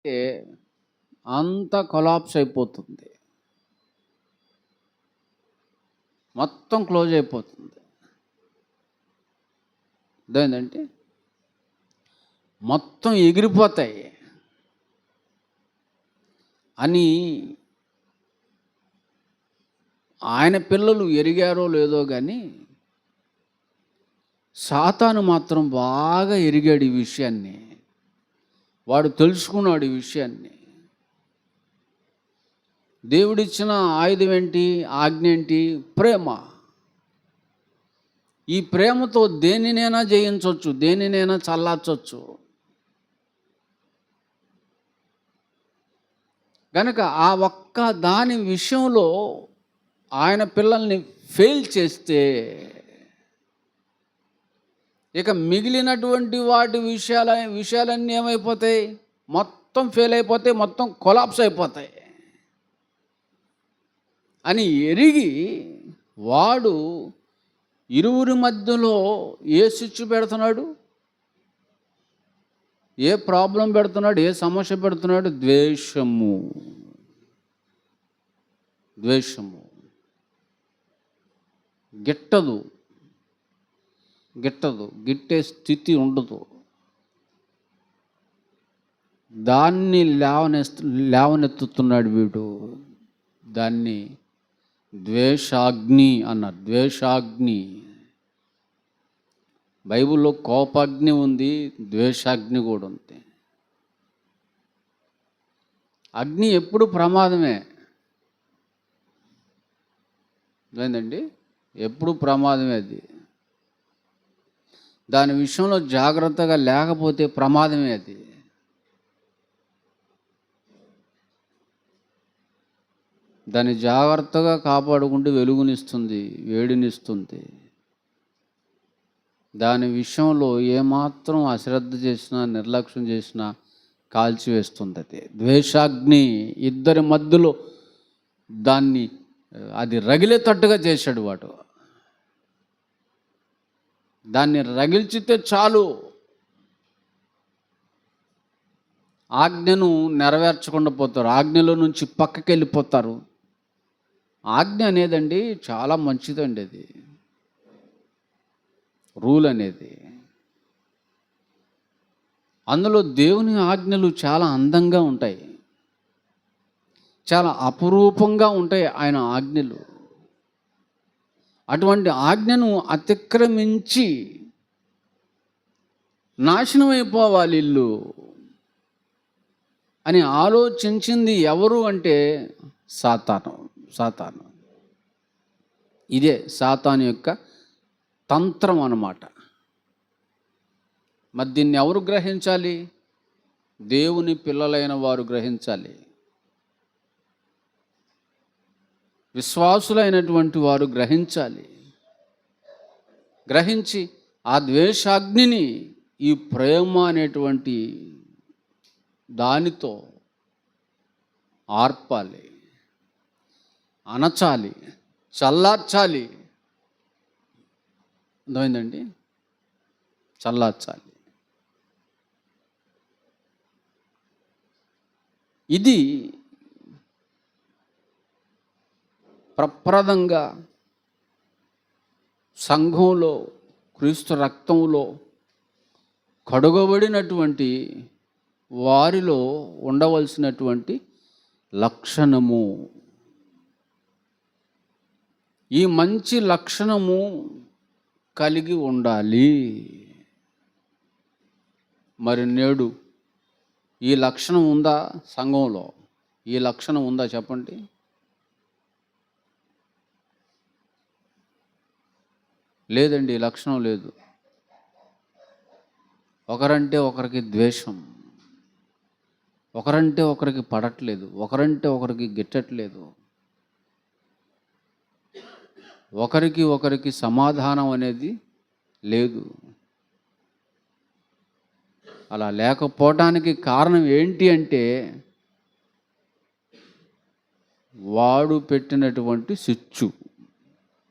అంటే అంతా కొలాప్స్ అయిపోతుంది, మొత్తం క్లోజ్ అయిపోతుంది. అదేంటంటే మొత్తం ఎగిరిపోతాయి అని ఆయన పిల్లలు ఎరిగారో లేదో కానీ సాతాను మాత్రం బాగా ఎరిగాడు ఈ విషయాన్ని. వాడు తెలుసుకున్నాడు ఈ విషయాన్ని. దేవుడిచ్చిన ఆయుధం ఏంటి? ఆజ్ఞ ఏంటి? ప్రేమ. ఈ ప్రేమతో దేనినైనా జయించవచ్చు, దేనినైనా చల్లార్చవచ్చు. కనుక ఆ ఒక్క దాని విషయంలో ఆయన పిల్లల్ని ఫెయిల్ చేస్తే ఇక మిగిలినటువంటి వాటి విషయాలన్నీ ఏమైపోతాయి? మొత్తం ఫెయిల్ అయిపోతాయి, మొత్తం కొలాప్స్ అయిపోతాయి అని ఎరిగి వాడు ఇరువురి మధ్యలో ఏ స్విచ్ పెడుతున్నాడు, ఏ ప్రాబ్లం పెడుతున్నాడు, ఏ సమస్య పెడుతున్నాడు? ద్వేషము. గిట్టదు, గిట్టే స్థితి ఉండదు. దాన్ని లేవనెత్తుతున్నాడు వీడు. దాన్ని ద్వేషాగ్ని అన్నారు. ద్వేషాగ్ని. బైబిల్లో కోపాగ్ని ఉంది, ద్వేషాగ్ని కూడా ఉంది. అగ్ని ఎప్పుడు ప్రమాదమే. ఏంటండి? ఎప్పుడు ప్రమాదమే. అది దాని విషయంలో జాగ్రత్తగా లేకపోతే ప్రమాదమే. అది దాన్ని జాగ్రత్తగా కాపాడుకుంటూ వెలుగునిస్తుంది, వేడినిస్తుంది. దాని విషయంలో ఏమాత్రం అశ్రద్ధ చేసినా, నిర్లక్ష్యం చేసినా కాల్చివేస్తుంది. అది ద్వేషాగ్ని. ఇద్దరి మధ్యలో అది రగిలేటట్టుగా చేశాడు వాడు. దాన్ని రగిల్చితే చాలు, ఆజ్ఞను నెరవేర్చకుండా పోతారు, ఆజ్ఞలో నుంచి పక్కకి వెళ్ళిపోతారు. ఆజ్ఞ అనేదండి చాలా మంచిదండి. అది రూల్ అనేది. అందులో దేవుని ఆజ్ఞలు చాలా అందంగా ఉంటాయి, చాలా అపురూపంగా ఉంటాయి ఆయన ఆజ్ఞలు. అటువంటి ఆజ్ఞను అతిక్రమించి నాశనం అయిపోవాలి ఇల్లు అని ఆలోచించింది ఎవరు అంటే సాతాను. ఇదే సాతాను యొక్క తంత్రం అన్నమాట. మరి దీన్ని ఎవరు గ్రహించాలి? దేవుని పిల్లలైన వారు గ్రహించాలి. విశ్వాసులైనటువంటి వారు గ్రహించాలి. గ్రహించి ఆ ద్వేషాగ్నిని ఈ ప్రేమ అనేటువంటి దానితో ఆర్పాలి, అనచాలి, చల్లార్చాలి. అర్థమైందండి? చల్లార్చాలి. ఇది ప్రప్రదంగా సంఘంలో క్రీస్తు రక్తంలో కడుగబడినటువంటి వారిలో ఉండవలసినటువంటి లక్షణము. ఈ మంచి లక్షణము కలిగి ఉండాలి. మరి నేడు ఈ లక్షణం ఉందా? సంఘంలో ఈ లక్షణం ఉందా? చెప్పండి. లేదండి, ఈ లక్షణం లేదు. ఒకరంటే ఒకరికి ద్వేషం, ఒకరంటే ఒకరికి పడట్లేదు, ఒకరంటే ఒకరికి గిట్టట్లేదు, ఒకరికి సమాధానం అనేది లేదు. అలా లేకపోవటానికి కారణం ఏంటి అంటే వాడు పెట్టినటువంటి సిచ్చు.